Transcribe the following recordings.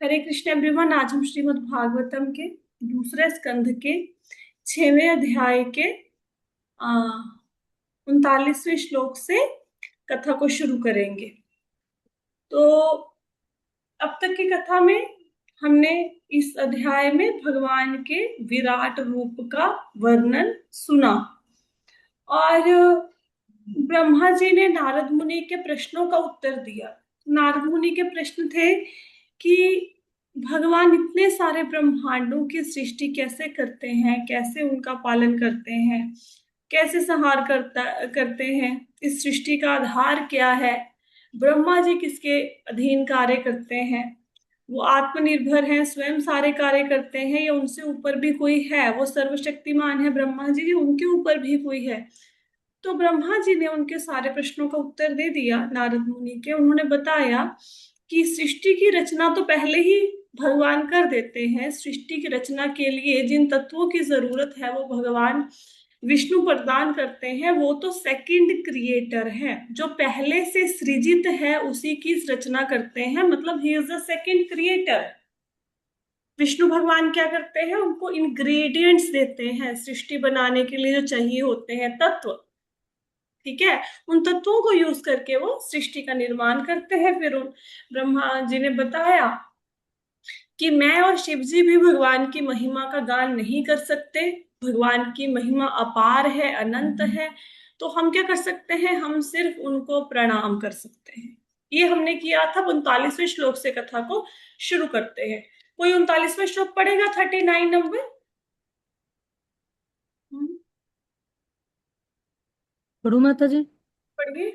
हरे Krishna everyone. आज हम श्रीमद् भागवतम के दूसरे स्कंध के 6वें अध्याय के 39वें श्लोक से कथा को शुरू करेंगे। तो अब तक की कथा में हमने इस अध्याय में भगवान के विराट रूप का वर्णन सुना और ब्रह्मा जी ने नारद मुनि के प्रश्नों का उत्तर दिया। नारद मुनि के प्रश्न थे कि भगवान इतने सारे ब्रह्मांडों की सृष्टि कैसे करते हैं, कैसे उनका पालन करते हैं, कैसे संहार करते हैं, इस सृष्टि का आधार क्या है, ब्रह्मा जी किसके अधीन कार्य करते हैं, वो आत्मनिर्भर हैं, स्वयं सारे कार्य करते हैं, या उनसे ऊपर भी कोई है, वो सर्वशक्तिमान है ब्रह्मा जी, उनके ऊपर भी कोई है। तो ब्रह्मा जी ने उनके सारे प्रश्नों का उत्तर दे दिया नारद मुनि के। उन्होंने बताया कि सृष्टि की रचना तो पहले ही भगवान कर देते हैं। सृष्टि की रचना के लिए जिन तत्वों की जरूरत है वो भगवान विष्णु प्रदान करते हैं। वो तो सेकंड क्रिएटर है, जो पहले से सृजित है उसी की रचना करते हैं, मतलब he is the second creator. Vishnu भगवान क्या करते हैं, उनको इंग्रेडिएंट्स देते हैं सृष्टि बनाने के लिए जो चाहिए होते हैं तत्व। ठीक है, उन तत्वों को यूज करके वो सृष्टि का निर्माण करते हैं। फिर उन ब्रह्मा जी ने बताया कि मैं और शिव जी भी भगवान की महिमा का गान नहीं कर सकते। भगवान की महिमा अपार है, अनंत है। तो हम क्या कर सकते हैं, हम सिर्फ उनको प्रणाम कर सकते हैं। ये हमने किया था। 39वें श्लोक से कथा को शुरू करते हैं। कोई 39वां श्लोक पढ़ेगा, 39 नंबर। पढ़ू माता जी। पढ़िए।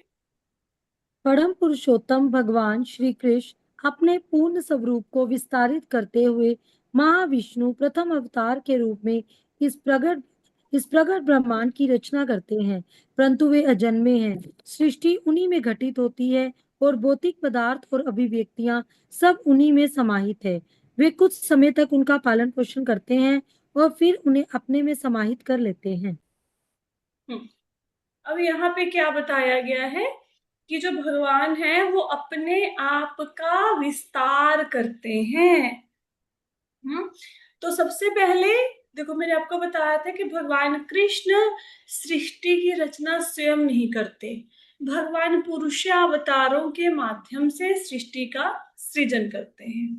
परम पुरुषोत्तम भगवान श्री कृष्ण अपने पूर्ण स्वरूप को विस्तारित करते हुए महाविष्णु प्रथम अवतार के रूप में इस प्रगट ब्रह्मांड की रचना करते हैं। परंतु वे अजन्मे हैं। सृष्टि उन्हीं में घटित होती है और भौतिक पदार्थ और अभिव्यक्तियां सब उन्हीं में समाहित है। वे कुछ समय तक उनका पालन पोषण करते हैं और फिर उन्हें अपने में समाहित कर लेते हैं। अब यहाँ पे क्या बताया गया है कि जो भगवान है वो अपने आप का विस्तार करते हैं। हम्म तो सबसे पहले देखो, मैंने आपको बताया था कि भगवान कृष्ण सृष्टि की रचना स्वयं नहीं करते। भगवान पुरुषावतारों के माध्यम से सृष्टि का सृजन करते हैं।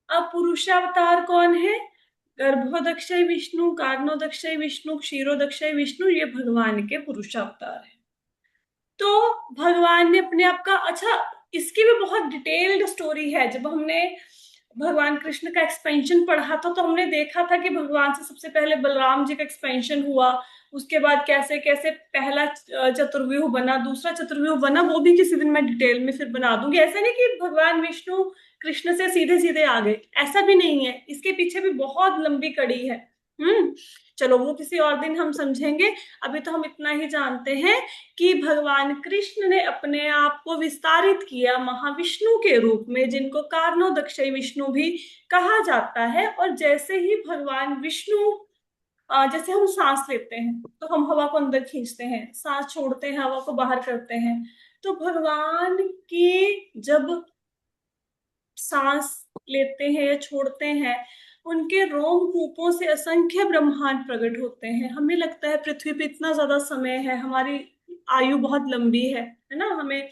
अब पुरुषावतार कौन है? गर्भोदक्षय विष्णु, कारणोदक्षय विष्णु, क्षीरोदक्षय विष्णु, ये भगवान के पुरुषावतार है। तो भगवान ने अपने आप का, अच्छा, इसकी भी बहुत डिटेल्ड स्टोरी है। जब हमने भगवान कृष्ण का एक्सपेंशन पढ़ा था तो हमने देखा था कि भगवान से सबसे पहले बलराम जी का एक्सपेंशन हुआ। उसके बाद कैसे कैसे पहला चतुर्व्यूह बना, दूसरा चतुर्व्यूह बना, वो भी किसी दिन मैं डिटेल में फिर बना दूंगी। ऐसा नहीं कि भगवान विष्णु कृष्ण से सीधे सीधे आ गए, ऐसा भी नहीं है। इसके पीछे भी बहुत लंबी कड़ी है। हम्म चलो वो किसी और दिन हम समझेंगे। अभी तो हम इतना ही जानते हैं कि भगवान कृष्ण ने अपने आप को विस्तारित किया महाविष्णु के रूप में, जिनको कारणोदक्षय विष्णु भी कहा जाता है। और जैसे ही भगवान विष्णु, जैसे हम सांस लेते हैं तो हम हवा को अंदर खींचते हैं, सांस छोड़ते हैं हवा को बाहर करते हैं। तो भगवान की जब सांस लेते हैं या छोड़ते हैं, उनके रोमकूपों से असंख्य ब्रह्मांड प्रकट होते हैं। हमें लगता है पृथ्वी पे इतना ज्यादा समय है, हमारी आयु बहुत लंबी है ना, हमें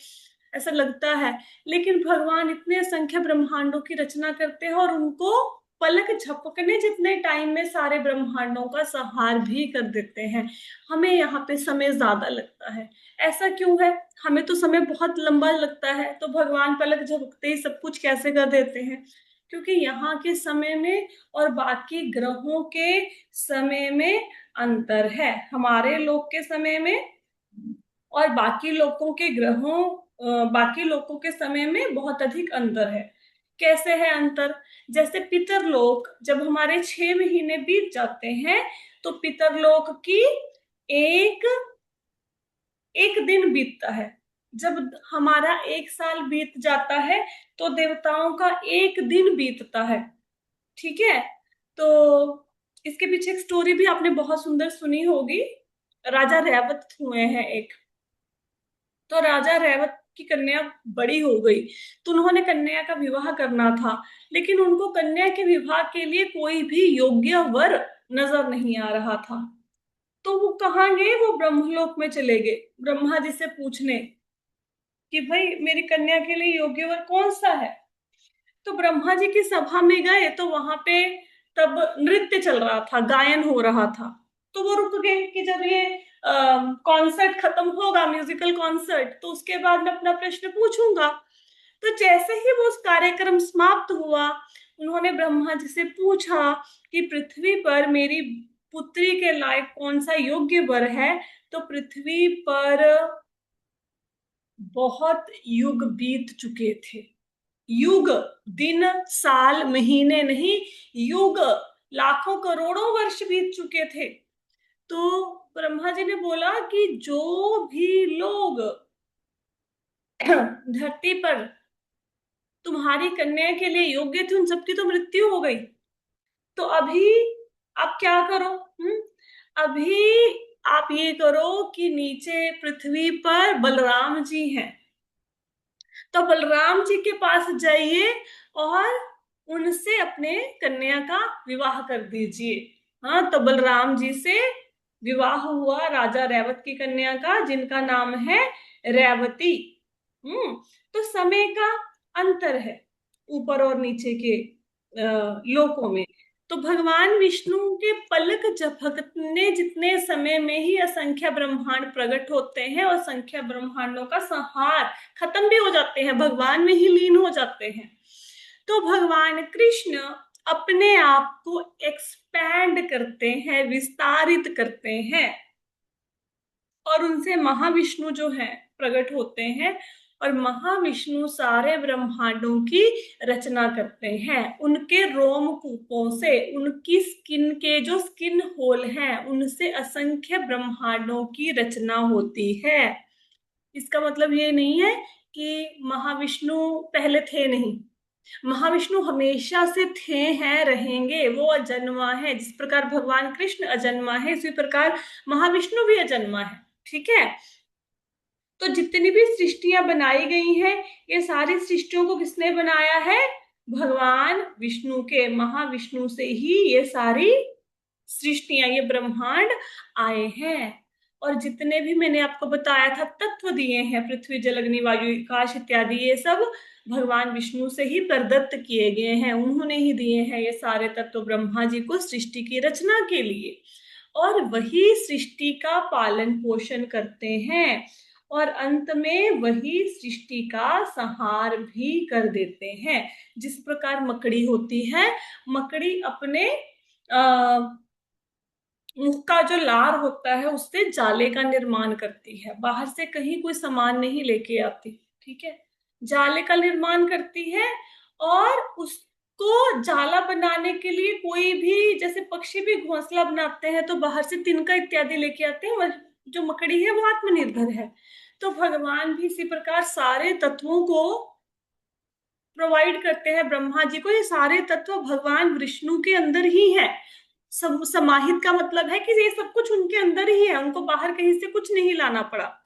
ऐसा लगता है। लेकिन भगवान इतने असंख्य ब्रह्मांडों की रचना करते हैं और उनको पलक झपकने जितने टाइम में सारे ब्रह्मांडों का संहार भी कर देते हैं। हमें यहाँ पे समय ज्यादा लगता है। ऐसा क्यों है? हमें तो समय बहुत लंबा लगता है, तो भगवान पलक झपकते ही सब कुछ कैसे कर देते हैं? क्योंकि यहाँ के समय में और बाकी ग्रहों के समय में अंतर है। हमारे लोक के समय में और बाकी लोगों के बाकी लोगों के समय में बहुत अधिक अंतर है। कैसे है अंतर? जैसे पितरलोक, जब हमारे 6 महीने बीत जाते हैं तो पितरलोक की एक एक दिन बीतता है। जब हमारा 1 साल बीत जाता है तो देवताओं का एक दिन बीतता है। ठीक है। तो इसके पीछे एक स्टोरी भी आपने बहुत सुंदर सुनी होगी। राजा रैवत हुए हैं एक। तो राजा रैवत कि कन्या बड़ी हो गई, तो उन्होंने कन्या का विवाह करना था, लेकिन उनको कन्या के विवाह के लिए कोई भी योग्य वर नजर नहीं आ रहा था। तो वो कहाँ गए, वो ब्रह्मलोक में चले गए ब्रह्मा जी से पूछने कि भाई मेरी कन्या के लिए योग्य वर कौन सा है। तो ब्रह्मा जी की सभा में गए तो वहां पे तब नृत्य चल रहा था, गायन हो रहा था। तो वो रुक गए कि जब ये कॉन्सर्ट खत्म होगा, म्यूजिकल कॉन्सर्ट, तो उसके बाद मैं अपना प्रश्न पूछूंगा। तो जैसे ही वो उस कार्यक्रम समाप्त हुआ, उन्होंने ब्रह्मा जी से पूछा कि पृथ्वी पर मेरी पुत्री के लायक कौन सा योग्य वर है। तो पृथ्वी पर बहुत युग बीत चुके थे। युग, दिन साल महीने नहीं, युग, लाखों करोड़ों वर्ष बीत चुके थे। तो ब्रह्मा जी ने बोला कि जो भी लोग धरती पर तुम्हारी कन्या के लिए योग्य थे, उन सबकी तो मृत्यु हो गई। तो अभी आप क्या करो? अभी आप ये करो कि नीचे पृथ्वी पर बलराम जी हैं, तो बलराम जी के पास जाइए और उनसे अपने कन्या का विवाह कर दीजिए। हाँ, तो बलराम जी से विवाह हुआ राजा रैवत की कन्या का, जिनका नाम है रैवती। हम्म तो समय का अंतर है ऊपर और नीचे के लोकों में। तो भगवान विष्णु के पलक झपकने जितने समय में ही असंख्य ब्रह्मांड प्रकट होते हैं और संख्या ब्रह्मांडों का संहार खत्म भी हो जाते हैं, भगवान में ही लीन हो जाते हैं। तो भगवान कृष्ण अपने आप को एक्सपैंड करते हैं, विस्तारित करते हैं, और उनसे महाविष्णु जो है प्रकट होते हैं। और महाविष्णु सारे ब्रह्मांडों की रचना करते हैं। उनके रोमकूपों से, उनकी स्किन के जो स्किन होल हैं, उनसे असंख्य ब्रह्मांडों की रचना होती है। इसका मतलब ये नहीं है कि महाविष्णु पहले थे नहीं। महाविष्णु हमेशा से थे, हैं, रहेंगे। वो अजन्मा है, जिस प्रकार भगवान कृष्ण अजन्मा है, इसी प्रकार महाविष्णु भी अजन्मा है। ठीक है। तो जितनी भी सृष्टियां बनाई गई हैं, ये सारी सृष्टियों को किसने बनाया है? भगवान विष्णु के, महाविष्णु से ही ये सारी सृष्टियां, ये ब्रह्मांड आए हैं। और जितने भी मैंने आपको बताया था तत्व दिए हैं, पृथ्वी जल अग्नि वायु आकाश इत्यादि, ये सब भगवान विष्णु से ही प्रदत्त किए गए हैं। उन्होंने ही दिए हैं ये सारे तत्व ब्रह्मा जी को सृष्टि की रचना के लिए, और वही सृष्टि का पालन पोषण करते हैं, और अंत में वही सृष्टि का संहार भी कर देते हैं। जिस प्रकार मकड़ी होती है, मकड़ी अपने मुख का जो लार होता है उससे जाले का निर्माण करती है, बाहर से कहीं कोई सामान नहीं लेके आती। ठीक है, जाले का निर्माण करती है। और उसको जाला बनाने के लिए कोई भी, जैसे पक्षी भी घोंसला बनाते हैं तो बाहर से तिनका इत्यादि लेके आते हैं, और जो मकड़ी है वो आत्मनिर्भर है। तो भगवान भी इसी प्रकार सारे तत्वों को प्रोवाइड करते हैं ब्रह्मा जी को। ये सारे तत्व भगवान विष्णु के अंदर ही है। समाहित का मतलब है कि ये सब कुछ उनके अंदर ही है, उनको बाहर कहीं से कुछ नहीं लाना पड़ा।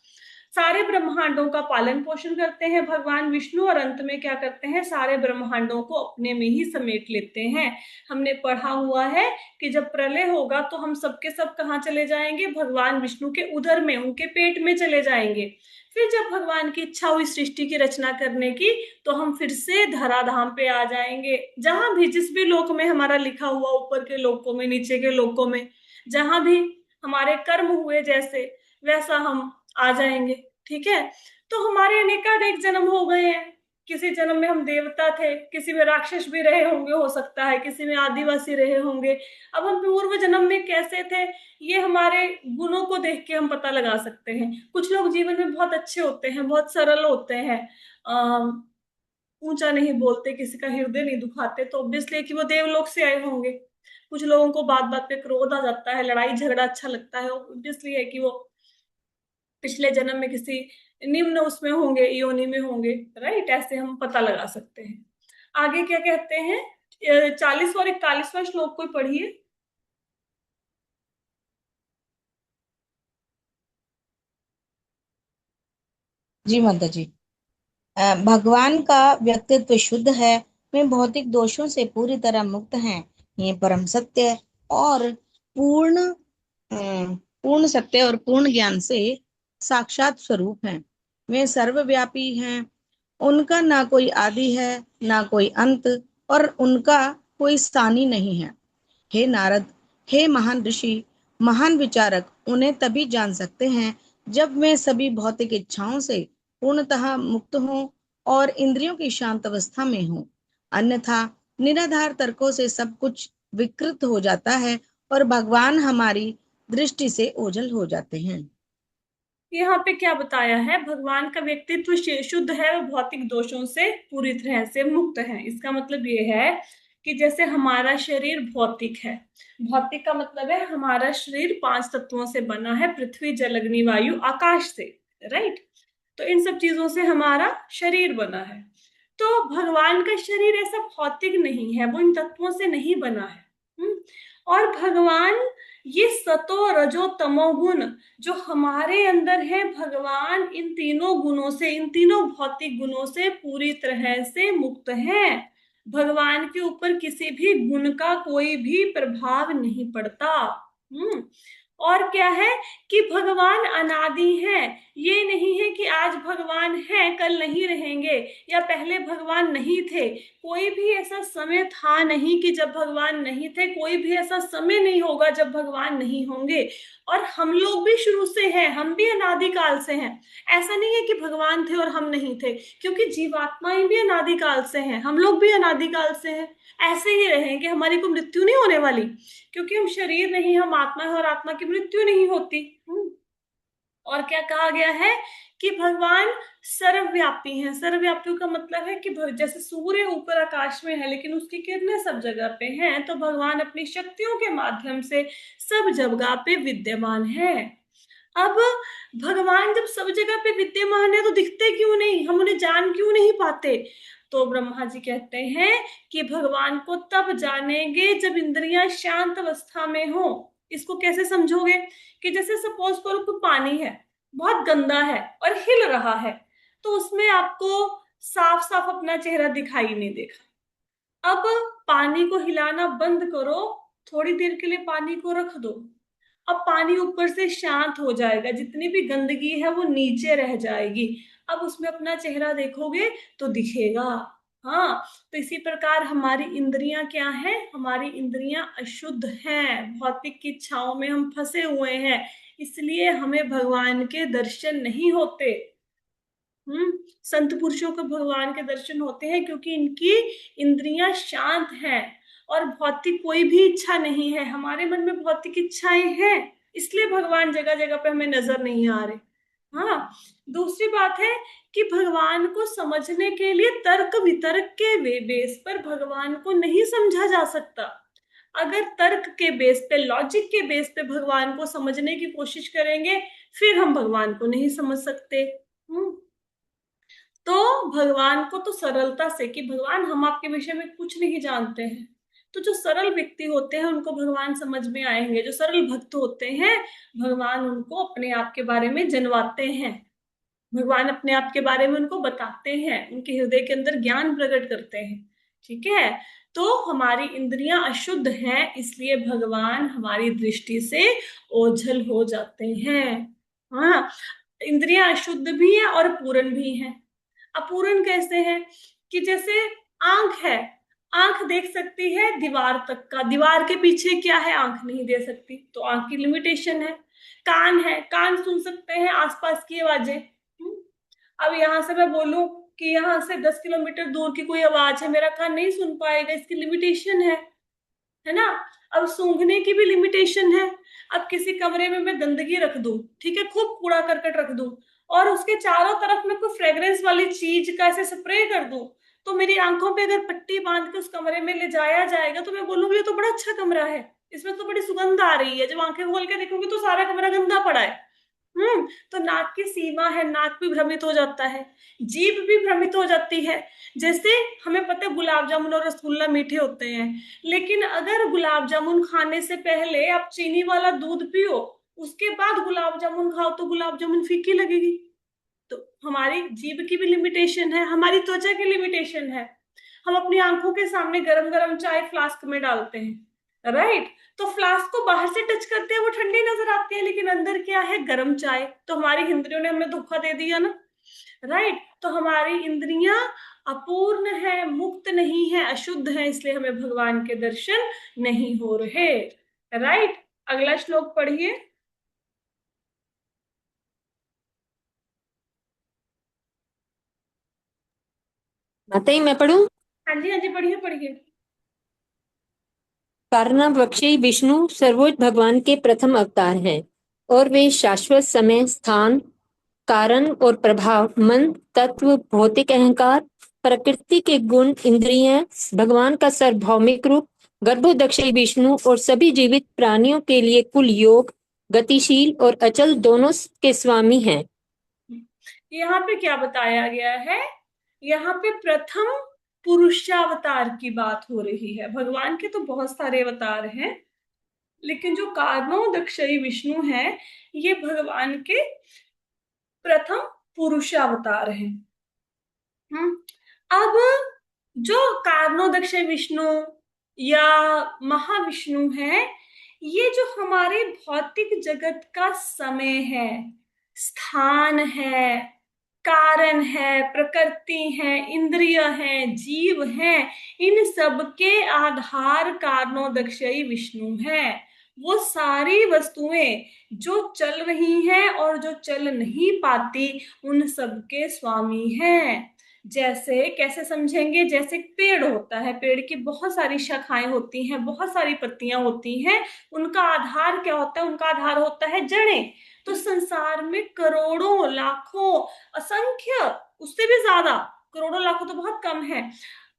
सारे ब्रह्मांडों का पालन पोषण करते हैं भगवान विष्णु, और अंत में क्या करते हैं, सारे ब्रह्मांडों को अपने में ही समेट लेते हैं। हमने पढ़ा हुआ है कि जब प्रलय होगा तो हम सबके सब कहाँ चले जाएंगे? भगवान विष्णु के उदर में, उनके पेट में चले जाएंगे। फिर जब भगवान की इच्छा हुई सृष्टि की रचना करने की, तो हम फिर से धराधाम पे आ जाएंगे। जहां भी, जिस भी लोक में हमारा लिखा हुआ, ऊपर के लोकों में, नीचे के लोकों में, जहां भी हमारे कर्म हुए जैसे, वैसा हम आ जाएंगे। ठीक है। तो हमारे अनेकानेक जन्म हो गए हैं। किसी जन्म में हम देवता थे, किसी में राक्षस भी रहे होंगे, हो सकता है किसी में आदिवासी रहे होंगे। अब हम पूर्व जन्म में कैसे थे, ये हमारे गुणों को देख के हम पता लगा सकते हैं। कुछ लोग जीवन में बहुत अच्छे होते हैं, बहुत सरल होते हैं, ऊंचा नहीं बोलते, किसी का हृदय नहीं दुखाते, तो ऑब्वियसली कि वो देवलोक से आए होंगे। कुछ लोगों को बात बात पे क्रोध आ जाता है, लड़ाई झगड़ा अच्छा लगता है, ऑब्वियसली है कि वो पिछले जन्म में किसी निम्न उसमें होंगे, योनि में होंगे। राइट, ऐसे हम पता लगा सकते हैं। आगे क्या कहते हैं? 40 और 41वां श्लोक कोई पढ़िए। जी माता जी। भगवान का व्यक्तित्व शुद्ध है, वे भौतिक दोषों से पूरी तरह मुक्त हैं। ये परम सत्य और पूर्ण पूर्ण सत्य और पूर्ण ज्ञान से साक्षात स्वरूप हैं। वे सर्वव्यापी हैं, उनका ना कोई आदि है, ना कोई अंत, और उनका कोई स्थानी नहीं है। हे नारद, हे महान ऋषि, महान विचारक उन्हें तभी जान सकते हैं जब वे सभी भौतिक इच्छाओं से पूर्णतः मुक्त हों और इंद्रियों की शांत अवस्था में हों। अन्यथा निराधार तर्कों से सब कुछ विकृत हो जाता है और भगवान हमारी दृष्टि से ओझल हो जाते हैं। यहाँ पे क्या बताया है, भगवान का व्यक्तित्व शुद्ध है और भौतिक दोषों से पूरी तरह से मुक्त है। इसका मतलब ये है कि जैसे हमारा शरीर भौतिक है, भौतिक का मतलब है हमारा शरीर 5 तत्वों से बना है, पृथ्वी जल अग्नि वायु आकाश से, राइट। तो इन सब चीजों से हमारा शरीर बना है। तो भगवान का शरीर ऐसा भौतिक नहीं है, वो इन तत्वों से नहीं बना है। और भगवान ये सतो रजो तमो गुण जो हमारे अंदर है, भगवान इन तीनों गुणों से, इन तीनों भौतिक गुणों से पूरी तरह से मुक्त है। भगवान के ऊपर किसी भी गुण का कोई भी प्रभाव नहीं पड़ता। हम्म और क्या है कि भगवान अनादि है। ये नहीं है कि आज भगवान है कल नहीं रहेंगे, या पहले भगवान नहीं थे। कोई भी ऐसा समय था नहीं कि जब भगवान नहीं थे, कोई भी ऐसा समय नहीं होगा जब भगवान नहीं होंगे। और हम लोग भी शुरू से हैं, हम भी अनादिकाल से हैं। ऐसा नहीं है कि भगवान थे और हम नहीं थे, क्योंकि जीवात्माएं भी अनादिकाल से हैं, हम लोग भी अनादिकाल से हैं। ऐसे ही रहेंगे, हमारी कोई मृत्यु नहीं होने वाली, क्योंकि हम शरीर नहीं, हम आत्मा है और आत्मा की मृत्यु नहीं होती। और क्या कहा गया है कि भगवान सर्वव्यापी हैं। सर्वव्यापी का मतलब है कि जैसे सूर्य ऊपर आकाश में है लेकिन उसकी किरणें सब जगह पे हैं, तो भगवान अपनी शक्तियों के माध्यम से सब जगह पे विद्यमान है। अब भगवान जब सब जगह पे विद्यमान है तो दिखते क्यों नहीं, हम उन्हें जान क्यों नहीं पाते? तो ब्रह्मा जी कहते हैं कि भगवान को तब जानेंगे जब इंद्रियां शांत अवस्था में हो। इसको कैसे समझोगे कि जैसे सपोज करो कि पानी है, बहुत गंदा है और हिल रहा है, तो उसमें आपको साफ साफ अपना चेहरा दिखाई नहीं देगा। अब पानी को हिलाना बंद करो, थोड़ी देर के लिए पानी को रख दो, अब पानी ऊपर से शांत हो जाएगा, जितनी भी गंदगी है वो नीचे रह जाएगी। अब उसमें अपना चेहरा देखोगे तो दिखेगा। हाँ, तो इसी प्रकार हमारी इंद्रियां क्या है, हमारी इंद्रियां अशुद्ध हैं, भौतिक की इच्छाओं में हम फंसे हुए हैं, इसलिए हमें भगवान के दर्शन नहीं होते। संत पुरुषों को भगवान के दर्शन होते हैं क्योंकि इनकी इंद्रियां शांत हैं और भौतिक कोई भी इच्छा नहीं है। हमारे मन में भौतिक इच्छाएं हैं, इसलिए भगवान जगह जगह पे हमें नजर नहीं आ रहे। हाँ, दूसरी बात है कि भगवान को समझने के लिए तर्क वितर्क के बेस पर भगवान को नहीं समझा जा सकता। अगर तर्क के बेस पे, लॉजिक के बेस पे भगवान को समझने की कोशिश करेंगे, फिर हम भगवान को नहीं समझ सकते। हम्म तो भगवान को तो सरलता से, कि भगवान हम आपके विषय में कुछ नहीं जानते हैं, तो जो सरल व्यक्ति होते हैं उनको भगवान समझ में आएंगे। जो सरल भक्त होते हैं, भगवान उनको अपने आप के बारे में जनवाते हैं, भगवान अपने आप के बारे में उनको बताते हैं, उनके हृदय के अंदर ज्ञान प्रकट करते हैं। ठीक है, तो हमारी इंद्रियां अशुद्ध हैं, इसलिए भगवान हमारी दृष्टि से ओझल हो जाते हैं। हाँ, इंद्रियां अशुद्ध भी है और पूर्ण भी है। अपूर्ण कैसे है कि जैसे आंख है, आंख देख सकती है दीवार तक का, दीवार के पीछे क्या है आंख नहीं दे सकती, तो आंख की लिमिटेशन है। कान है, कान सुन सकते हैं आसपास की आवाजें। अब यहां से मैं बोलूं कि यहाँ से 10 किलोमीटर दूर की कोई आवाज है, मेरा कान नहीं सुन पाएगा, इसकी लिमिटेशन है ना। अब सूंघने की भी लिमिटेशन है। अब किसी कमरे में मैं गंदगी रख दूं, ठीक है, खूब कूड़ा करकट रख दूं, और उसके चारों तरफ में कोई फ्रेग्रेंस वाली चीज का ऐसे स्प्रे कर दूं, तो मेरी आंखों पे अगर पट्टी बांध के उस कमरे में ले जाया जाएगा तो मैं बोलूंगी ये तो बड़ा अच्छा कमरा है, इसमें तो बड़ी सुगंध आ रही है। जब आंखें खोल के देखूंगी तो सारा कमरा गंदा पड़ा है। तो नाक की सीमा है, नाक भी भ्रमित हो जाता है, जीभ भी भ्रमित हो जाती है। जैसे हमें पता है गुलाब जामुन और रसगुल्ला मीठे होते हैं, लेकिन अगर गुलाब जामुन खाने से पहले आप चीनी वाला दूध पियो, उसके बाद गुलाब जामुन खाओ तो गुलाब जामुन फीकी लगेगी। तो हमारी जीभ की भी लिमिटेशन है, हमारी त्वचा की लिमिटेशन है। हम अपनी आंखों के सामने गरम गरम चाय फ्लास्क में डालते हैं, राइट? तो फ्लास्क को बाहर से टच करते हैं, वो ठंडी नजर आती है, लेकिन अंदर क्या है? गरम चाय। तो हमारी इंद्रियों ने हमें धोखा दे दिया ना, राइट? तो हमारी इंद्रियां अपूर्ण है, मुक्त नहीं है, अशुद्ध है, इसलिए हमें भगवान के दर्शन नहीं हो रहे, राइट? अगला श्लोक पढ़िए। माताजी मैं पढ़ूं? हाँ जी, हाँ जी, पढ़िए पढ़िए। कारणावक्षी विष्णु सर्वोच्च भगवान के प्रथम अवतार हैं और वे शाश्वत समय, स्थान, कारण और प्रभाव, मन, तत्व, भौतिक अहंकार, प्रकृति के गुण, इंद्रियां, भगवान का सार्वभौमिक रूप, गर्भोदक्षी विष्णु और सभी जीवित प्राणियों के लिए कुल योग, गतिशील और अचल दोनों के स्वामी हैं। यहाँ पे क्या बताया गया है? यहाँ पे प्रथम पुरुषावतार की बात हो रही है। भगवान के तो बहुत सारे अवतार हैं, लेकिन जो कारणोदक्षयी विष्णु है, ये भगवान के प्रथम पुरुषावतार हैं। अब जो कारणोदक्षय विष्णु या महाविष्णु है, ये जो हमारे भौतिक जगत का समय है, स्थान है, कारण है, प्रकृति है, इंद्रिय है, जीव है, इन सब के आधार कारणोदक्षयी विष्णु है। वो सारी वस्तुएं जो चल रही हैं और जो चल नहीं पाती, उन सब के स्वामी हैं। जैसे कैसे समझेंगे? जैसे पेड़ होता है, पेड़ की बहुत सारी शाखाएं होती हैं, बहुत सारी पत्तियां होती हैं, उनका आधार क्या होता है? उनका आधार होता है जड़ें। तो संसार में करोड़ों, लाखों, असंख्य, उससे भी ज्यादा, करोड़ों लाखों तो बहुत कम है,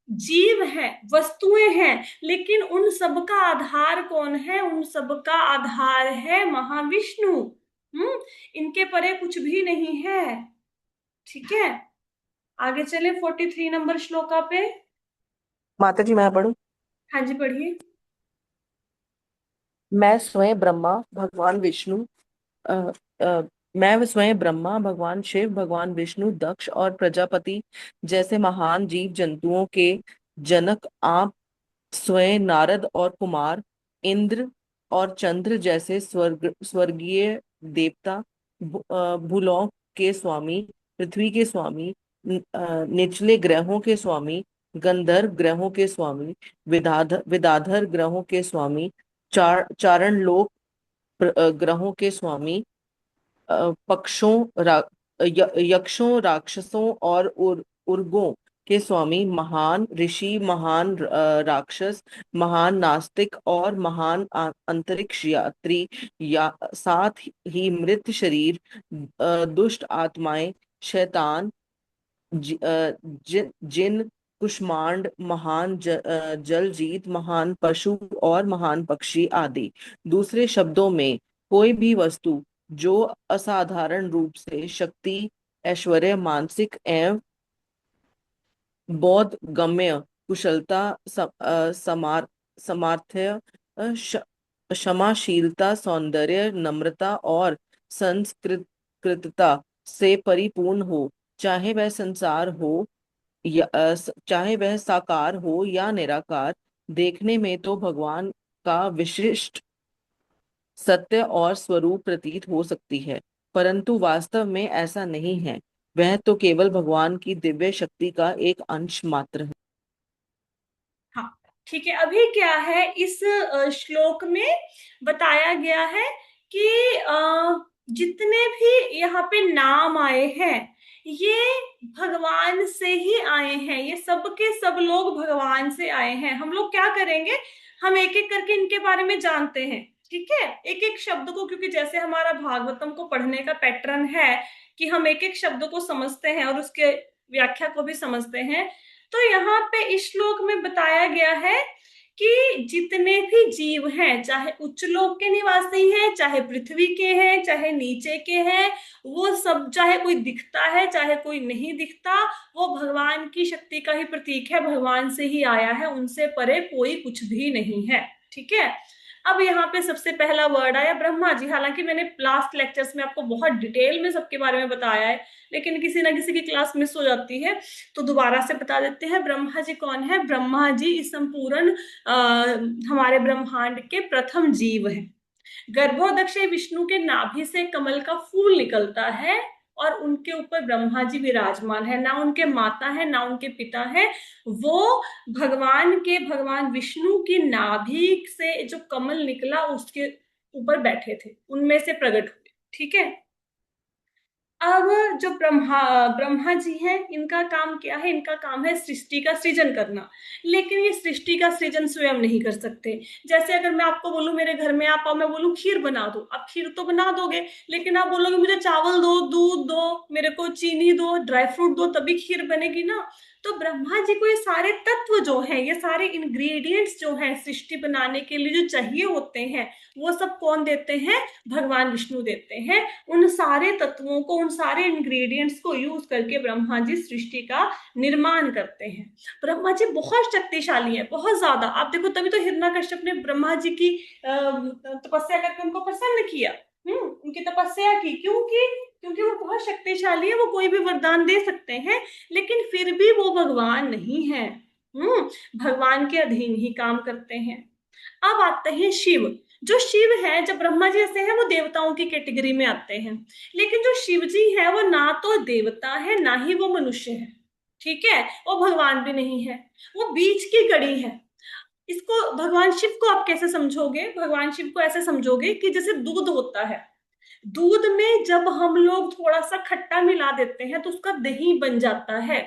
जीव है, वस्तुएं हैं, लेकिन उन सब का आधार कौन है? उन सब का आधार है महाविष्णु। इनके परे कुछ भी नहीं है, ठीक है? आगे चले 43 नंबर श्लोका पे। माता जी मैं पढ़ूं? हाँ जी, पढ़िए। मैं स्वयं ब्रह्मा भगवान विष्णु अ, अ, मैं स्वयं ब्रह्मा भगवान शिव, भगवान विष्णु, दक्ष और प्रजापति जैसे महान जीव जंतुओं के जनक, आप स्वयं नारद और कुमार, इंद्र और चंद्र जैसे स्वर्गीय देवता, भूलोक के स्वामी, पृथ्वी के स्वामी, निचले ग्रहों के स्वामी, गंधर्व ग्रहों के स्वामी, विदाधर ग्रहों के स्वामी, चारण लोक ग्रहों के स्वामी, पक्षों यक्षों, राक्षसों और उर्गों के स्वामी, महान ऋषि, महान राक्षस, महान नास्तिक और महान अंतरिक्ष यात्री, या साथ ही मृत शरीर, दुष्ट आत्माएं, शैतान, जिन, कुष्मांड, महान जल जीत, महान पशु और महान पक्षी आदि। दूसरे शब्दों में, कोई भी वस्तु जो असाधारण रूप से शक्ति, ऐश्वर्य, मानसिक एवं बौद्ध गम्य, कुशलता, सामर्थ्य, क्षमाशीलता, सौंदर्य, नम्रता और संस्कृतता से परिपूर्ण हो, चाहे वह संसार हो या चाहे वह साकार हो या निराकार, देखने में तो भगवान का विशिष्ट सत्य और स्वरूप प्रतीत हो सकती है, परंतु वास्तव में ऐसा नहीं है। वह तो केवल भगवान की दिव्य शक्ति का एक अंश मात्र है। हाँ, ठीक है। अभी क्या है, इस श्लोक में बताया गया है कि जितने भी यहाँ पे नाम आए हैं, ये भगवान से ही आए हैं, ये सब के सब लोग भगवान से आए हैं। हम लोग क्या करेंगे, हम एक एक करके इनके बारे में जानते हैं, ठीक है? एक एक शब्द को, क्योंकि जैसे हमारा भागवतम को पढ़ने का पैटर्न है कि हम एक एक शब्द को समझते हैं और उसके व्याख्या को भी समझते हैं, तो यहाँ पे इस श्लोक में बताया गया है कि जितने भी जीव हैं, चाहे उच्च लोक के निवासी हैं, चाहे पृथ्वी के हैं, चाहे नीचे के हैं, वो सब, चाहे कोई दिखता है चाहे कोई नहीं दिखता, वो भगवान की शक्ति का ही प्रतीक है, भगवान से ही आया है, उनसे परे कोई कुछ भी नहीं है, ठीक है? अब यहाँ पे सबसे पहला वर्ड आया ब्रह्मा जी। हालांकि मैंने लास्ट लेक्चर्स में आपको बहुत डिटेल में सबके बारे में बताया है, लेकिन किसी ना किसी की क्लास मिस हो जाती है, तो दोबारा से बता देते हैं। ब्रह्मा जी कौन है? ब्रह्मा जी इस संपूर्ण हमारे ब्रह्मांड के प्रथम जीव है। गर्भोदक्षय विष्णु के नाभि से कमल का फूल निकलता है और उनके ऊपर ब्रह्मा जी विराजमान है। ना उनके माता है ना उनके पिता है, वो भगवान विष्णु की नाभि से जो कमल निकला उसके ऊपर बैठे थे, उनमें से प्रकट हुए। ठीक है। अब जो ब्रह्मा जी हैं, इनका काम क्या है? इनका काम है सृष्टि का सृजन करना। लेकिन ये सृष्टि का सृजन स्वयं नहीं कर सकते। जैसे अगर मैं आपको बोलूं मेरे घर में आप आओ, मैं बोलूं खीर बना दो, आप खीर तो बना दोगे, लेकिन आप बोलोगे मुझे चावल दो, दूध दो, मेरे को चीनी दो, ड्राई फ्रूट दो, तभी खीर बनेगी ना। तो ब्रह्मा जी को ये सारे तत्व जो हैं, ये सारे इंग्रेडिएंट्स जो हैं सृष्टि बनाने के लिए जो चाहिए होते हैं, वो सब कौन देते हैं? भगवान विष्णु देते हैं। उन सारे तत्वों को, उन सारे इंग्रेडिएंट्स को यूज करके ब्रह्मा जी सृष्टि का निर्माण करते हैं। ब्रह्मा जी बहुत शक्तिशाली है, बहुत ज्यादा। आप देखो, तभी तो हिरण्यकश्यप ने ब्रह्मा जी की तपस्या करके उनको प्रसन्न किया। उनकी तपस्या की, क्योंकि वो बहुत शक्तिशाली है, वो कोई भी वरदान दे सकते हैं, लेकिन फिर भी वो भगवान नहीं है। भगवान के अधीन ही काम करते हैं। अब आते हैं शिव। जो शिव है, जब ब्रह्मा जी ऐसे हैं, वो देवताओं की कैटेगरी में आते हैं, लेकिन जो शिव जी है वो ना तो देवता है ना ही वो मनुष्य है। ठीक है। वो भगवान भी नहीं है, वो बीच की कड़ी है। इसको भगवान शिव को आप कैसे समझोगे? भगवान शिव को ऐसे समझोगे कि जैसे दूध होता है, दूध में जब हम लोग थोड़ा सा खट्टा मिला देते हैं तो उसका दही बन जाता है।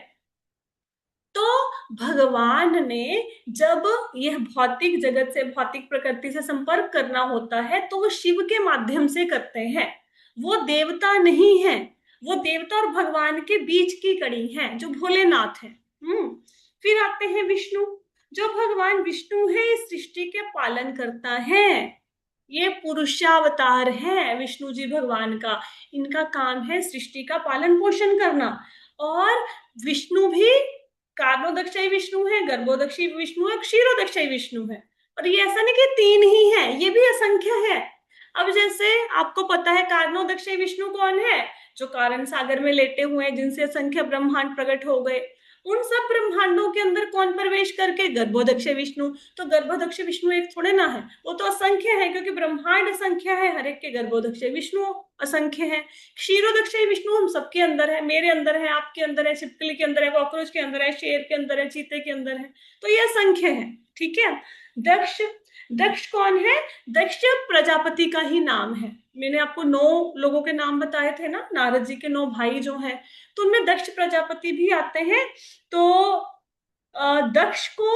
तो भगवान ने जब यह भौतिक जगत से, भौतिक प्रकृति से संपर्क करना होता है, तो वो शिव के माध्यम से करते हैं। वो देवता नहीं है, वो देवता और भगवान के बीच की कड़ी है, जो भोलेनाथ है। फिर आते हैं विष्णु। जो भगवान विष्णु है, इस सृष्टि के पालन करता है। ये पुरुषावतार है विष्णु जी भगवान का। इनका काम है सृष्टि का पालन पोषण करना। और विष्णु भी कारणोदक्षयी विष्णु है, गर्भोदक्षयी विष्णु है, क्षीरोदक्षयी विष्णु है। और ये ऐसा नहीं कि तीन ही है, ये भी असंख्य है। अब जैसे आपको पता है कारणोदक्षयी विष्णु कौन है? जो कारण सागर में लेटे हुए हैं, जिनसे असंख्य ब्रह्मांड प्रकट हो गए। उन सब ब्रह्मांडों के अंदर कौन प्रवेश करके? गर्भोदक्षय विष्णु। तो गर्भोदक्षय विष्णु एक थोड़े ना है, वो तो असंख्य है, क्योंकि ब्रह्मांड असंख्य है, हर एक के गर्भोदक्षय विष्णु असंख्य है। क्षीरोदक्षय विष्णु हम सबके अंदर है, मेरे अंदर है, आपके अंदर है, छिपकली के अंदर है, कॉकरोच के अंदर है, शेर के अंदर है, चीते के अंदर है। तो ये असंख्य है। ठीक है। दक्ष, दक्ष कौन है? दक्ष प्रजापति का ही नाम है। मैंने आपको 9 लोगों के नाम बताए थे ना, नारद जी के 9 भाई जो हैं, तो उनमें दक्ष प्रजापति भी आते हैं। तो दक्ष को,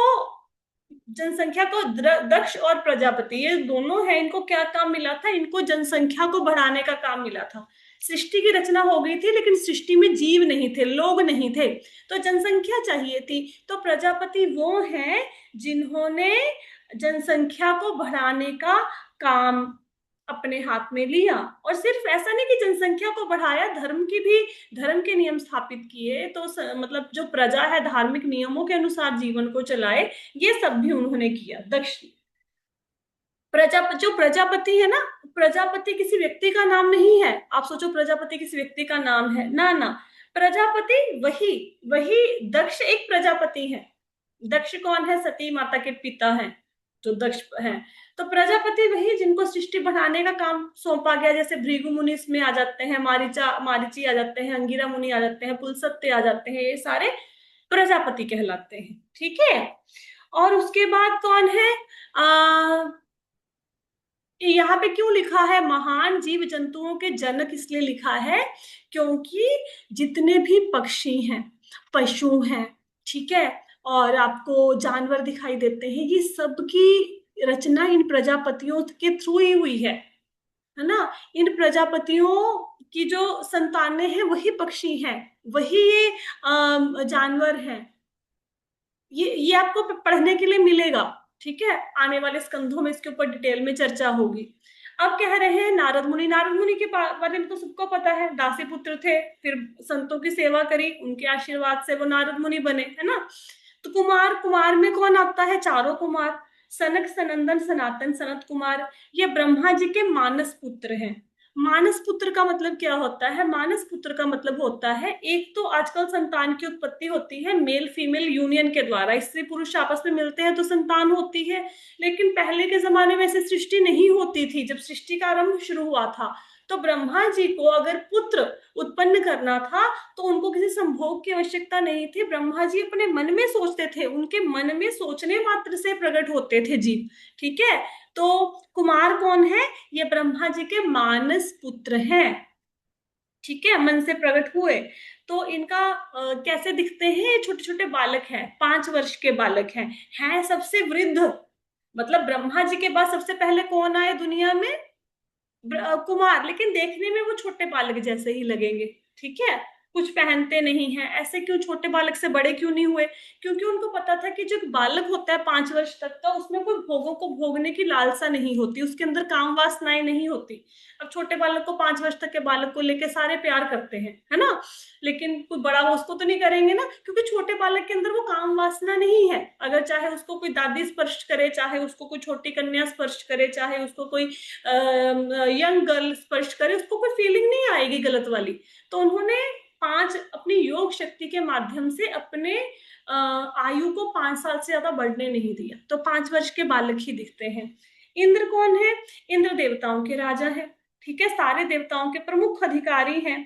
जनसंख्या को, दक्ष और प्रजापति ये दोनों हैं, इनको क्या काम मिला था? इनको जनसंख्या को बढ़ाने का काम मिला था। सृष्टि की रचना हो गई थी, लेकिन सृष्टि में जीव नहीं थे, लोग नहीं थे, तो जनसंख्या चाहिए थी। तो प्रजापति वो हैं जिन्होंने जनसंख्या को बढ़ाने का काम अपने हाथ में लिया। और सिर्फ ऐसा नहीं कि जनसंख्या को बढ़ाया, धर्म के नियम स्थापित किए। तो मतलब जो प्रजा है धार्मिक नियमों के अनुसार जीवन को चलाए, ये सब भी उन्होंने किया। दक्ष जो प्रजापति है ना, प्रजापति किसी व्यक्ति का नाम नहीं है। आप सोचो प्रजापति किसी व्यक्ति का नाम है, ना ना, प्रजापति वही दक्ष एक प्रजापति है। दक्ष कौन है? सती माता के पिता हैं जो दक्ष हैं। तो प्रजापति वही जिनको सृष्टि बढ़ाने का काम सौंपा गया। जैसे भृगु मुनि इसमें आ जाते हैं, मारीची आ जाते हैं, अंगिरा मुनि आ जाते हैं, पुलस्त्य आ जाते हैं, ये सारे प्रजापति कहलाते हैं। ठीक है। और उसके बाद कौन है? यहाँ पे क्यों लिखा है महान जीव जंतुओं के जनक? इसलिए लिखा है क्योंकि जितने भी पक्षी हैं, पशु हैं, ठीक है, और आपको जानवर दिखाई देते हैं, ये सब की रचना इन प्रजापतियों के थ्रू ही हुई है ना। इन प्रजापतियों की जो संतानें हैं वही पक्षी हैं, वही ये जानवर हैं। ये आपको पढ़ने के लिए मिलेगा। ठीक है। आने वाले स्कंधों में इसके ऊपर डिटेल में चर्चा होगी। अब कह रहे हैं नारद मुनि। नारद मुनि के बारे में तो सबको पता है, दासी पुत्र थे, फिर संतों की सेवा करी, उनके आशीर्वाद से वो नारद मुनि बने, है ना। तो कुमार में कौन आता है? चारों कुमार। सनक, सनंदन, सनातन, सनत कुमार, ये ब्रह्मा जी के मानस पुत्र हैं। मानस पुत्र का मतलब क्या होता है? मानस पुत्र का मतलब होता है, एक तो आजकल संतान की उत्पत्ति होती है मेल फीमेल यूनियन के द्वारा, स्त्री पुरुष आपस में मिलते हैं तो संतान होती है, लेकिन पहले के जमाने में ऐसी सृष्टि नहीं होती थी। जब सृष्टि का आरंभ शुरू हुआ था तो ब्रह्मा जी को अगर पुत्र उत्पन्न करना था तो उनको किसी संभोग की आवश्यकता नहीं थी। ब्रह्मा जी अपने मन में सोचते थे, उनके मन में सोचने मात्र से प्रकट होते थे जीव। ठीक है, तो कुमार कौन है? ये ब्रह्मा जी के मानस पुत्र हैं। ठीक है, मन से प्रकट हुए। तो इनका कैसे दिखते हैं? ये छोटे छोटे बालक हैं, 5 वर्ष के बालक हैं सबसे वृद्ध। मतलब ब्रह्मा जी के बाद सबसे पहले कौन आए दुनिया में? कुमार, लेकिन देखने में वो छोटे बालक जैसे ही लगेंगे। ठीक है, कुछ पहनते नहीं है। ऐसे क्यों? छोटे बालक से बड़े क्यों नहीं हुए? क्योंकि उनको पता था कि जो बालक होता है 5 वर्ष तक का, उसमें कोई भोगों को भोगने की लालसा नहीं होती, उसके अंदर काम वासनाएं नहीं होती। अब छोटे बालक को, 5 वर्ष तक के बालक को लेके सारे प्यार करते हैं, है ना, लेकिन कोई बड़ा हो उसको तो नहीं करेंगे ना, क्योंकि छोटे बालक के अंदर वो काम वासना नहीं है। अगर चाहे उसको कोई दादी स्पर्श करे, चाहे उसको कोई छोटी कन्या स्पर्श करे, चाहे उसको कोई यंग गर्ल स्पर्श करे, उसको कोई फीलिंग नहीं आएगी गलत वाली। तो उन्होंने अपनी योग शक्ति के माध्यम से अपने आयु को 5 साल से ज्यादा बढ़ने नहीं दिया, तो 5 वर्ष के बालक ही दिखते हैं। इंद्र कौन है? इंद्र देवताओं के राजा है। ठीक है, सारे देवताओं के प्रमुख अधिकारी हैं।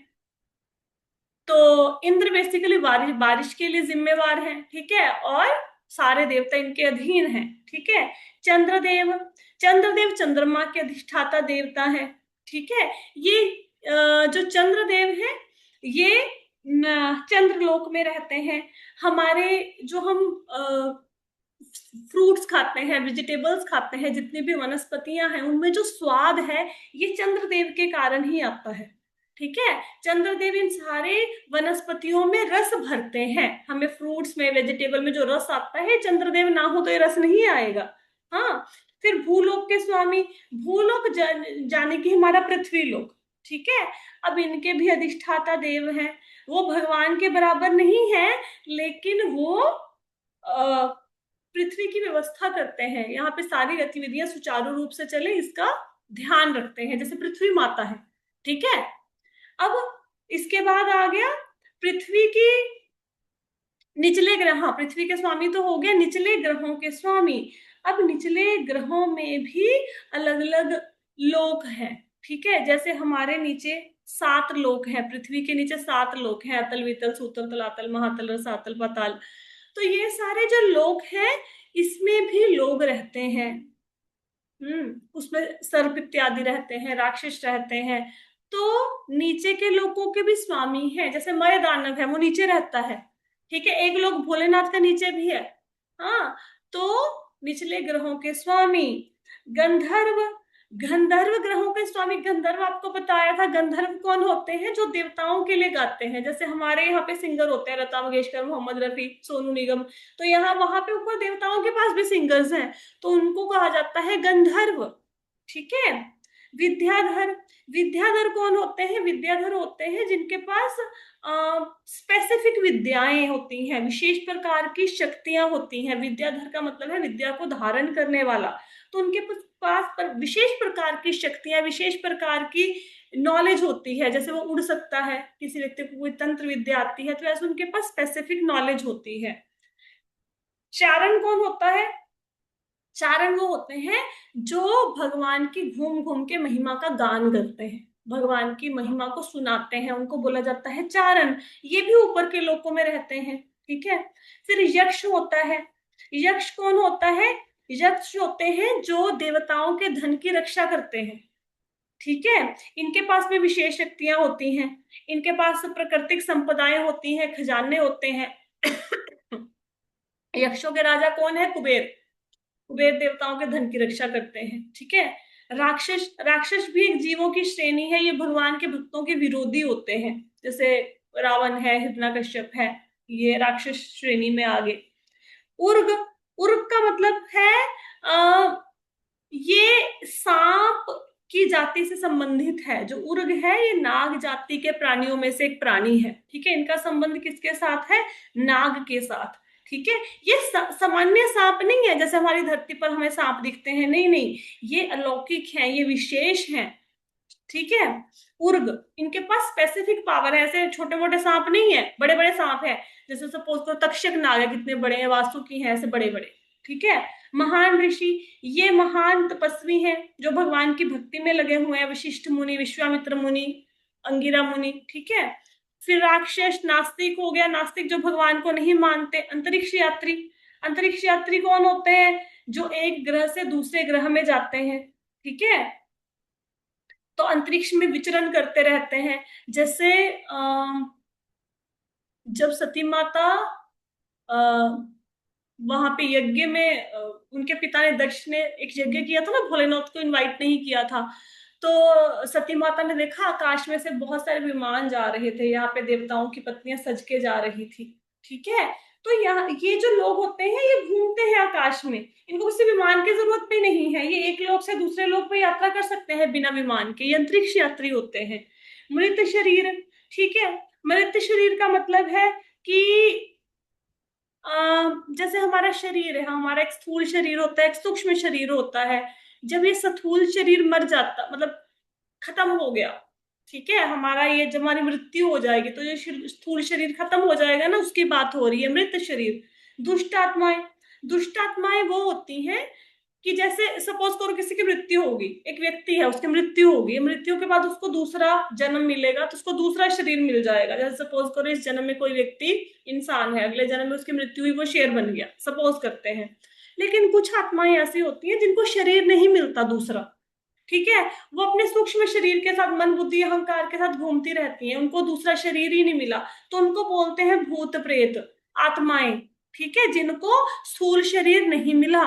तो इंद्र बेसिकली बारिश के लिए जिम्मेवार हैं। ठीक है, और सारे देवता इनके अधीन हैं। ठीक है, चंद्रदेव, चंद्रदेव चंद्रमा के अधिष्ठाता देवता है। ठीक है, ये जो चंद्रदेव है ये चंद्रलोक में रहते हैं। हमारे जो हम फ्रूट्स खाते हैं, वेजिटेबल्स खाते हैं, जितनी भी वनस्पतियां हैं, उनमें जो स्वाद है ये चंद्रदेव के कारण ही आता है। ठीक है, चंद्रदेव इन सारे वनस्पतियों में रस भरते हैं। हमें फ्रूट्स में, वेजिटेबल में जो रस आता है, चंद्रदेव ना हो तो ये रस नहीं आएगा। हाँ, फिर भूलोक के स्वामी, भूलोक जाने की हमारा पृथ्वी लोक। ठीक है, अब इनके भी अधिष्ठाता देव हैं। वो भगवान के बराबर नहीं है, लेकिन वो पृथ्वी की व्यवस्था करते हैं। यहाँ पे सारी गतिविधियां सुचारू रूप से चले, इसका ध्यान रखते हैं, जैसे पृथ्वी माता है। ठीक है, अब इसके बाद आ गया पृथ्वी की निचले ग्रह। हाँ, पृथ्वी के स्वामी तो हो गया, निचले ग्रहों के स्वामी। अब निचले ग्रहों में भी अलग अलग लोक हैं। ठीक है, जैसे हमारे नीचे 7 लोक हैं, पृथ्वी के नीचे 7 लोक हैं, अतल, वितल, सूतल, तलातल, महातल, रसातल, पाताल। तो ये सारे जो लोक हैं इसमें भी लोग रहते हैं। उसमें सर्प इत्यादि रहते हैं, राक्षस रहते हैं। तो नीचे के लोगों के भी स्वामी हैं, जैसे मय दानव है, वो नीचे रहता है। ठीक है, एक लोग भोलेनाथ का नीचे भी है। हाँ, तो निचले ग्रहों के स्वामी गंधर्व, गंधर्व ग्रहों के स्वामी। गंधर्व आपको बताया था, गंधर्व कौन होते हैं? जो देवताओं के लिए गाते हैं। जैसे हमारे यहाँ पे सिंगर होते हैं, लता मंगेशकर, मोहम्मद रफी, सोनू निगम, तो यहाँ वहां पे ऊपर देवताओं के पास भी सिंगर्स हैं, तो उनको कहा जाता है गंधर्व। ठीक है, विद्याधर, विद्याधर कौन होते हैं? विद्याधर होते हैं जिनके पास स्पेसिफिक विद्याएं होती हैं, विशेष प्रकार की शक्तियां होती हैं। विद्याधर का मतलब है विद्या को धारण करने वाला। तो उनके पास विशेष प्रकार की शक्तियां, विशेष प्रकार की नॉलेज होती है। जैसे वो उड़ सकता है, किसी व्यक्ति को कोई तंत्र विद्या आती है, तो ऐसे उनके पास स्पेसिफिक नॉलेज होती है। चारण कौन होता है? चारण वो होते हैं जो भगवान की घूम घूम के महिमा का गान करते हैं, भगवान की महिमा को सुनाते हैं, उनको बोला जाता है चारण। ये भी ऊपर के लोकों में रहते हैं। ठीक है, फिर यक्ष होता है। यक्ष कौन होता है? यक्ष होते हैं जो देवताओं के धन की रक्षा करते हैं। ठीक है, इनके पास भी विशेष शक्तियां होती हैं, इनके पास प्राकृतिक संपदाएं होती हैं, खजाने होते हैं। यक्षों के राजा कौन है? कुबेर। कुबेर देवताओं के धन की रक्षा करते हैं। ठीक है, राक्षस, राक्षस भी एक जीवों की श्रेणी है। ये भगवान के भक्तों के विरोधी होते हैं, जैसे रावण है, हिरण्यकश्यप है, ये राक्षस श्रेणी में आ गए। उर्ग, उर्ग का मतलब है ये सांप की जाति से संबंधित है। जो उर्ग है ये नाग जाति के प्राणियों में से एक प्राणी है। ठीक है, इनका संबंध किसके साथ है? नाग के साथ। ठीक है। ये सामान्य सांप नहीं है जैसे हमारी धरती पर हमें सांप दिखते हैं, नहीं नहीं, ये अलौकिक है, ये विशेष है, ठीक है। उर्ग, इनके पास स्पेसिफिक पावर है, ऐसे छोटे मोटे सांप नहीं है, बड़े बड़े सांप है, जैसे सपोज करो तक्षक नाग है, कितने बड़े हैं, वासुकी हैं, ऐसे बड़े बड़े, ठीक है। महान ऋषि, ये महान तपस्वी हैं जो भगवान की भक्ति में लगे हुए हैं, वशिष्ठ मुनि, विश्वामित्र मुनि, अंगिरा मुनि, ठीक है। फिर राक्षस, नास्तिक हो गया, नास्तिक जो भगवान को नहीं मानते। अंतरिक्ष यात्री, अंतरिक्ष यात्री कौन होते हैं, जो एक ग्रह से दूसरे ग्रह में जाते हैं, ठीक है, तो अंतरिक्ष में विचरण करते रहते हैं। जैसे जब सती माता वहां पे यज्ञ में उनके पिता ने, दक्ष ने एक यज्ञ किया था ना, भोलेनाथ को इनवाइट नहीं किया था, तो सती माता ने देखा आकाश में से बहुत सारे विमान जा रहे थे, यहाँ पे देवताओं की पत्नियां सज के जा रही थी, ठीक है। तो यहाँ ये जो लोग होते हैं ये घूमते हैं आकाश में, इनको किसी विमान की जरूरत भी नहीं है, ये एक लोक से दूसरे लोक पे यात्रा कर सकते हैं बिना विमान के, ये अंतरिक्ष यात्री होते हैं। मृत शरीर, ठीक है, मृत शरीर का मतलब है कि जैसे हमारा शरीर है, हमारा एक स्थूल शरीर होता है, एक सूक्ष्म शरीर होता है, जब ये स्थूल शरीर मर जाता, मतलब खत्म हो गया, ठीक है, हमारा ये जब हमारी मृत्यु हो जाएगी तो ये स्थूल शरीर खत्म हो जाएगा ना, उसकी बात हो रही है, मृत शरीर। दुष्ट आत्माएं, दुष्ट आत्माएं वो होती हैं कि जैसे सपोज करो किसी की मृत्यु होगी, एक व्यक्ति है उसकी मृत्यु होगी, मृत्यु के बाद उसको दूसरा जन्म मिलेगा, तो उसको दूसरा शरीर मिल जाएगा। जैसे सपोज करो इस जन्म में कोई व्यक्ति इंसान है, अगले जन्म में उसकी मृत्यु हुई, वो शेर बन गया, सपोज करते हैं। लेकिन कुछ आत्माएं ऐसी होती हैं जिनको शरीर नहीं मिलता दूसरा, ठीक है, वो अपने सूक्ष्म शरीर के साथ, मन बुद्धि अहंकार के साथ घूमती रहती हैं, उनको दूसरा शरीर ही नहीं मिला, तो उनको बोलते हैं भूत प्रेत आत्माएं, ठीक है, जिनको स्थूल शरीर नहीं मिला।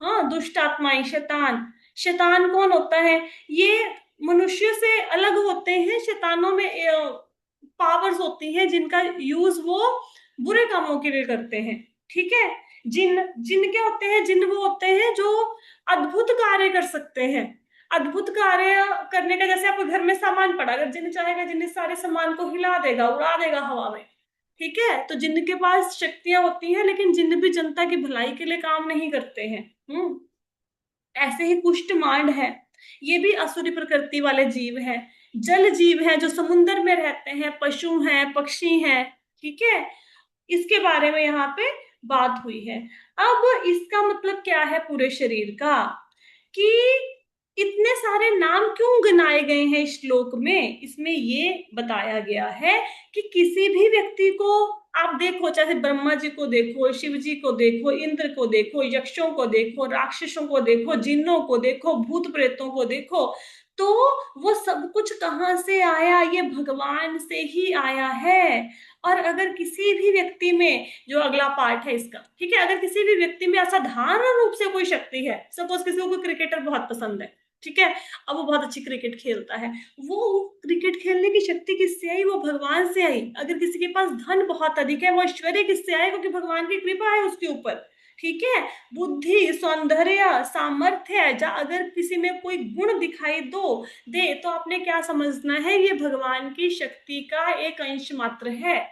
हाँ, दुष्ट आत्माएं, शैतान, शैतान कौन होता है, ये मनुष्य से अलग होते हैं, शैतानों में पावर्स होती हैं जिनका यूज वो बुरे कामों के लिए करते हैं, ठीक है। जिन, जिन के होते हैं, जिन वो होते हैं जो अद्भुत कार्य कर सकते हैं, अद्भुत कार्य करने का, जैसे आपके घर में सामान पड़ा, अगर जिन चाहेगा, जिन इस सारे सामान को हिला देगा, उड़ा देगा हवा में, ठीक है, तो जिन के पास शक्तियां होती हैं, लेकिन जिन भी जनता की भलाई के लिए काम नहीं करते हैं। ऐसे ही कुष्ठ मांड है, ये भी असुरी प्रकृति वाले जीव हैं, जल जीव हैं जो समुद्र में रहते हैं, पशु हैं, पक्षी हैं, ठीक है, इसके बारे में यहाँ पे बात हुई है। अब इसका मतलब क्या है पूरे शरीर का, कि इतने सारे नाम क्यों गिनाए गए हैं इस श्लोक में, इसमें ये बताया गया है कि किसी भी व्यक्ति को आप देखो, चाहे ब्रह्मा जी को देखो, शिव जी को देखो, इंद्र को देखो, यक्षों को देखो, राक्षसों को देखो, जिन्नों को देखो, भूत प्रेतों को देखो, तो वो सब कुछ कहाँ से आया, ये भगवान से ही आया है। और अगर किसी भी व्यक्ति में, जो अगला पार्ट है इसका, ठीक है, अगर किसी भी व्यक्ति में असाधारण रूप से कोई शक्ति है, सपोज किसी को कोई क्रिकेटर बहुत पसंद है, ठीक है, अब वो बहुत अच्छी क्रिकेट खेलता है, वो क्रिकेट खेलने की शक्ति किससे आई, वो भगवान से आई। अगर किसी के पास धन बहुत अधिक है, वो ऐश्वर्य किससे आए, क्योंकि भगवान की कृपा है उसके ऊपर, ठीक है। बुद्धि, सौंदर्य, सामर्थ्य, अगर किसी में कोई गुण दिखाई दे तो आपने क्या समझना है, ये भगवान की शक्ति का एक अंश मात्र है।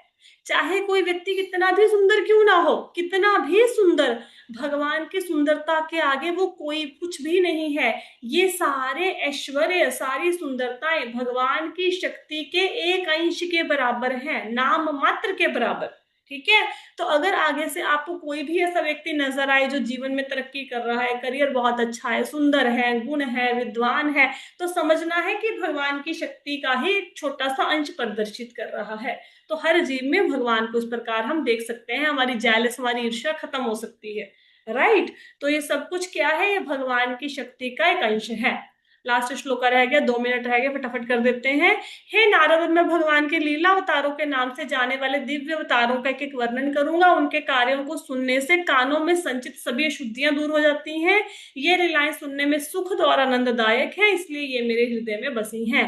चाहे कोई व्यक्ति कितना भी सुंदर क्यों ना हो, कितना भी सुंदर, भगवान की सुंदरता के आगे वो कोई कुछ भी नहीं है। ये सारे ऐश्वर्य, सारी सुंदरताएं भगवान की शक्ति के एक अंश के बराबर हैं, नाम मात्र के बराबर, ठीक है। तो अगर आगे से आपको कोई भी ऐसा व्यक्ति नजर आए जो जीवन में तरक्की कर रहा है, करियर बहुत अच्छा है, सुंदर है, गुण है, विद्वान है, तो समझना है कि भगवान की शक्ति का ही छोटा सा अंश प्रदर्शित कर रहा है। तो हर जीव में भगवान को इस प्रकार हम देख सकते हैं, हमारी जेलस, हमारी ईर्ष्या खत्म हो सकती है, राइट। तो ये सब कुछ क्या है, ये भगवान की शक्ति का एक अंश है। लास्ट श्लोक रह गया, 2 मिनट रह गए, फटाफट कर देते हैं। हे नारद, मैं भगवान के लीला अवतारों के नाम से जाने वाले दिव्य अवतारों का एक एक वर्णन करूंगा। उनके कार्यों को सुनने से कानों में संचित सभी अशुद्धियां दूर हो जाती हैं। ये लीलाएं सुनने में सुखद और आनंददायक है, इसलिए ये मेरे हृदय में बसी हैं।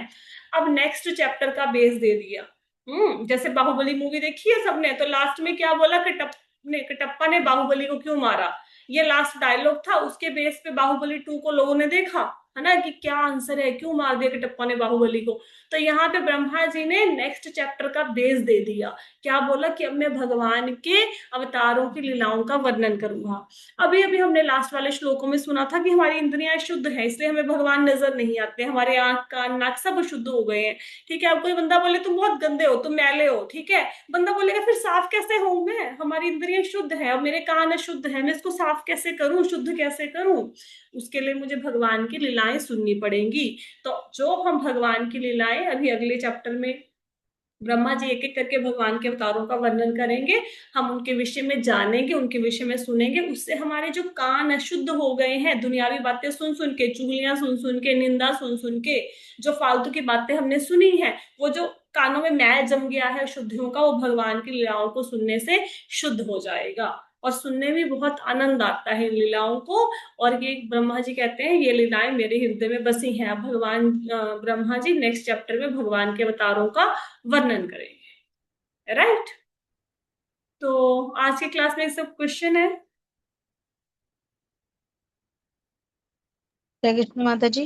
अब नेक्स्ट चैप्टर का बेस दे दिया। जैसे बाहुबली मूवी देखी है सबने, तो लास्ट में क्या बोला, कटप्पा ने बाहुबली को क्यों मारा, ये लास्ट डायलॉग था, उसके बेस पे बाहुबली 2 को लोगों ने देखा, है ना, कि क्या आंसर है, क्यों मार दिया कटप्पा ने बाहुबली को। तो यहाँ पे ब्रह्मा जी ने नेक्स्ट चैप्टर का बेस दे दिया। क्या बोला कि अब मैं भगवान के अवतारों की लीलाओं का वर्णन करूंगा। अभी अभी हमने लास्ट वाले श्लोकों में सुना था कि हमारी इंद्रियां शुद्ध है, इसलिए हमें भगवान नजर नहीं आते, हमारे आंख कान नाक सब शुद्ध हो गए हैं। ठीक है, अब कोई बंदा बोले तुम बहुत गंदे हो, तुम मैले हो, ठीक है, बंदा बोलेगा फिर साफ कैसे हूं मैं, हमारी इंद्रियां शुद्ध है, अब मेरे कान शुद्ध है, मैं इसको साफ कैसे करूं, शुद्ध कैसे करूं। उसके लिए मुझे भगवान की लीलाएं सुननी पड़ेंगी। तो जो हम भगवान की लीलाएं अभी अगले चैप्टर में ब्रह्मा जी एक एक करके भगवान के अवतारों का वर्णन करेंगे, हम उनके विषय में जानेंगे, उनके विषय में सुनेंगे, उससे हमारे जो कान अशुद्ध हो गए हैं दुनियावी बातें सुन सुन के, चुगलियां सुन सुन के, निंदा सुन सुन के, जो फालतू की बातें हमने सुनी है, वो जो कानों में मैल जम गया है शुद्धियों का, वो भगवान की लीलाओं को सुनने से शुद्ध हो जाएगा। और सुनने में बहुत आनंद आता है इन लीलाओं को। और ये ब्रह्मा जी कहते हैं ये लीलाएं मेरे हृदय में बसी हैं। अब भगवान ब्रह्मा जी नेक्स्ट चैप्टर में भगवान के अवतारों का वर्णन करेंगे, राइट। तो आज की क्लास में सब क्वेश्चन है। जय कृष्ण माता जी।